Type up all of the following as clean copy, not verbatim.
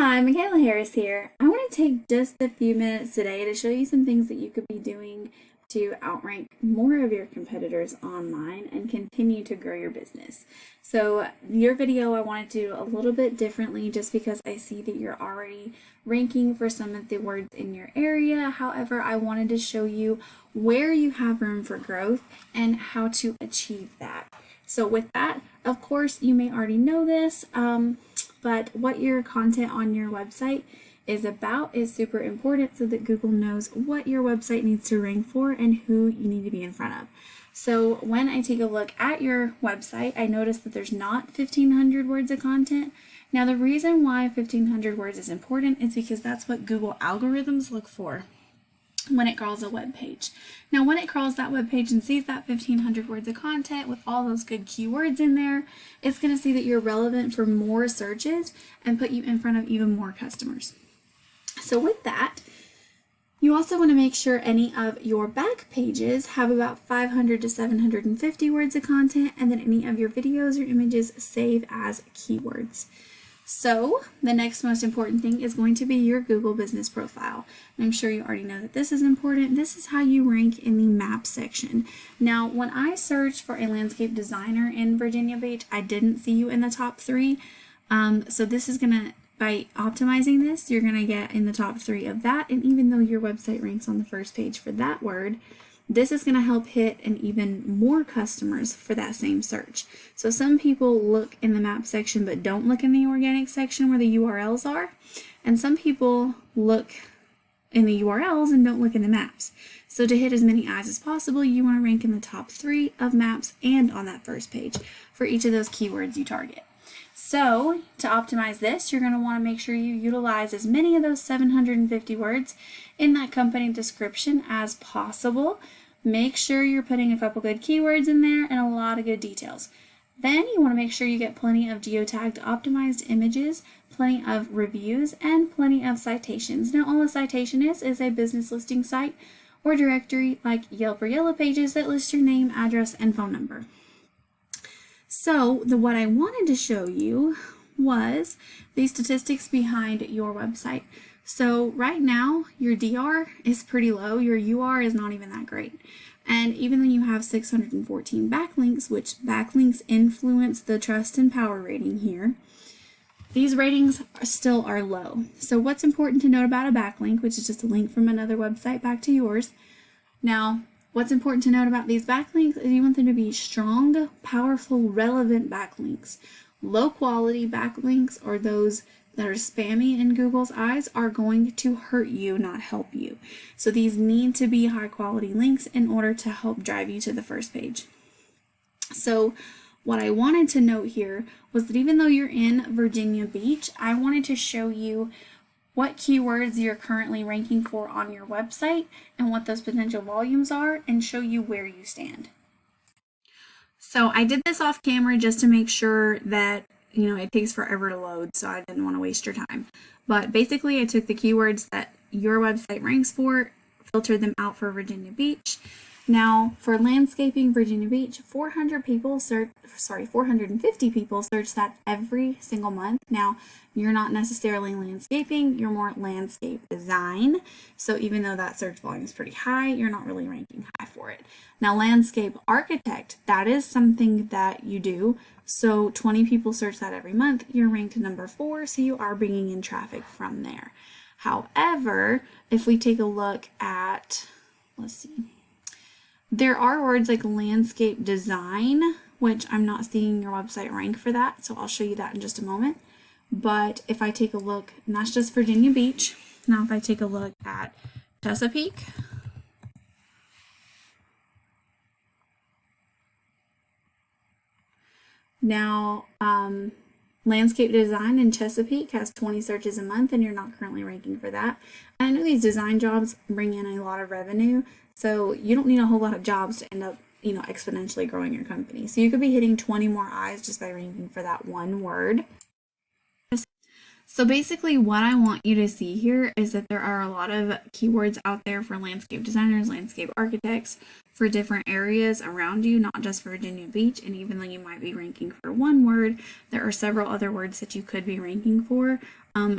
Hi, Michaela Harris here. I want to take just a few minutes today to show you some things that you could be doing to outrank more of your competitors online and continue to grow your business. So your video I want to do a little bit differently just because I see that you're already ranking for some of the words in your area. However, I wanted to show you where you have room for growth and how to achieve that. So with that, of course, you may already know this, but what your content on your website is about is super important so that Google knows what your website needs to rank for and who you need to be in front of. So when I take a look at your website, I notice that there's not 1,500 words of content. Now, the reason why 1,500 words is important is because that's what Google algorithms look for when it crawls a web page. Now, when it crawls that web page and sees that 1,500 words of content with all those good keywords in there, it's going to see that you're relevant for more searches and put you in front of even more customers. So with that, you also want to make sure any of your back pages have about 500 to 750 words of content, and then any of your videos or images save as keywords. So the next most important thing is going to be your Google business profile. And I'm sure you already know that this is important. This is how you rank in the map section. Now, when I searched for a landscape designer in Virginia Beach, I didn't see you in the top 3. So this is going to, by optimizing this, you're going to get in the top 3 of that. And even though your website ranks on the first page for that word, this is going to help hit and even more customers for that same search. So some people look in the map section but don't look in the organic section where the URLs are. And some people look in the URLs and don't look in the maps. So to hit as many eyes as possible, you want to rank in the top 3 of maps and on that first page for each of those keywords you target. So to optimize this, you're going to want to make sure you utilize as many of those 750 words in that company description as possible. Make sure you're putting a couple good keywords in there and a lot of good details. Then you want to make sure you get plenty of geotagged optimized images, plenty of reviews, and plenty of citations. Now, all a citation is a business listing site or directory like Yelp or Yellow Pages that lists your name, address, and phone number. So what I wanted to show you was the statistics behind your website. So right now your DR is pretty low, your UR is not even that great. And even though you have 614 backlinks, which backlinks influence the trust and power rating here, these ratings still are low. So what's important to note about a backlink, which is just a link from another website back to yours. Now, what's important to note about these backlinks is you want them to be strong, powerful, relevant backlinks. Low quality backlinks, or those that are spammy in Google's eyes, are going to hurt you, not help you. So these need to be high quality links in order to help drive you to the first page. So what I wanted to note here was that even though you're in Virginia Beach, I wanted to show you what keywords you're currently ranking for on your website and what those potential volumes are, and show you where you stand. So I did this off camera just to make sure that, it takes forever to load, so I didn't want to waste your time. But basically, I took the keywords that your website ranks for, filtered them out for Virginia Beach. Now, for landscaping Virginia Beach, 450 people search that every single month. Now, you're not necessarily landscaping, you're more landscape design. So even though that search volume is pretty high, you're not really ranking high for it. Now, landscape architect, that is something that you do. So 20 people search that every month, you're ranked number 4, so you are bringing in traffic from there. However, if we take a look at, let's see, there are words like landscape design, which I'm not seeing your website rank for that, so I'll show you that in just a moment. But if I take a look, and that's just Virginia Beach. Now if I take a look at Chesapeake, now landscape design in Chesapeake has 20 searches a month, and you're not currently ranking for that. And I know these design jobs bring in a lot of revenue, so you don't need a whole lot of jobs to end up, exponentially growing your company. So you could be hitting 20 more eyes just by ranking for that one word. So basically what I want you to see here is that there are a lot of keywords out there for landscape designers, landscape architects, for different areas around you, not just Virginia Beach. And even though you might be ranking for one word, there are several other words that you could be ranking for.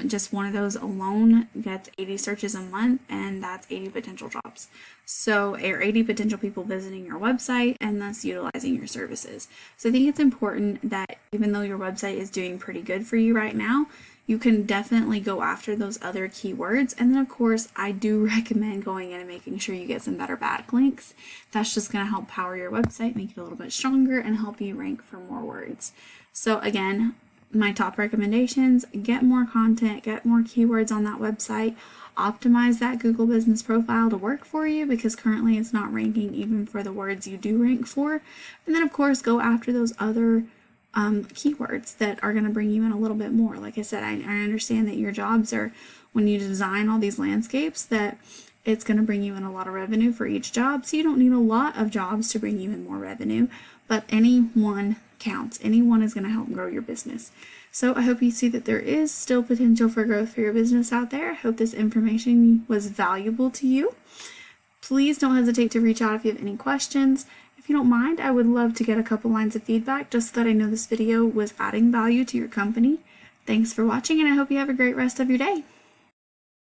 Just one of those alone gets 80 searches a month, and that's 80 potential jobs. So, or 80 potential people visiting your website and thus utilizing your services. So I think it's important that even though your website is doing pretty good for you right now, you can definitely go after those other keywords. And then of course, I do recommend going in and making sure you get some better backlinks. That's just going to help power your website, make it a little bit stronger, and help you rank for more words. So again, my top recommendations: get more content, get more keywords on that website, optimize that Google business profile to work for you, because currently it's not ranking even for the words you do rank for. And then of course, go after those other keywords that are going to bring you in a little bit more. Like I said, I understand that your jobs are, when you design all these landscapes, that it's going to bring you in a lot of revenue for each job. So you don't need a lot of jobs to bring you in more revenue, but any one counts. Any one is going to help grow your business. So I hope you see that there is still potential for growth for your business out there. I hope this information was valuable to you. Please don't hesitate to reach out if you have any questions. If you don't mind, I would love to get a couple lines of feedback just so that I know this video was adding value to your company. Thanks for watching, and I hope you have a great rest of your day.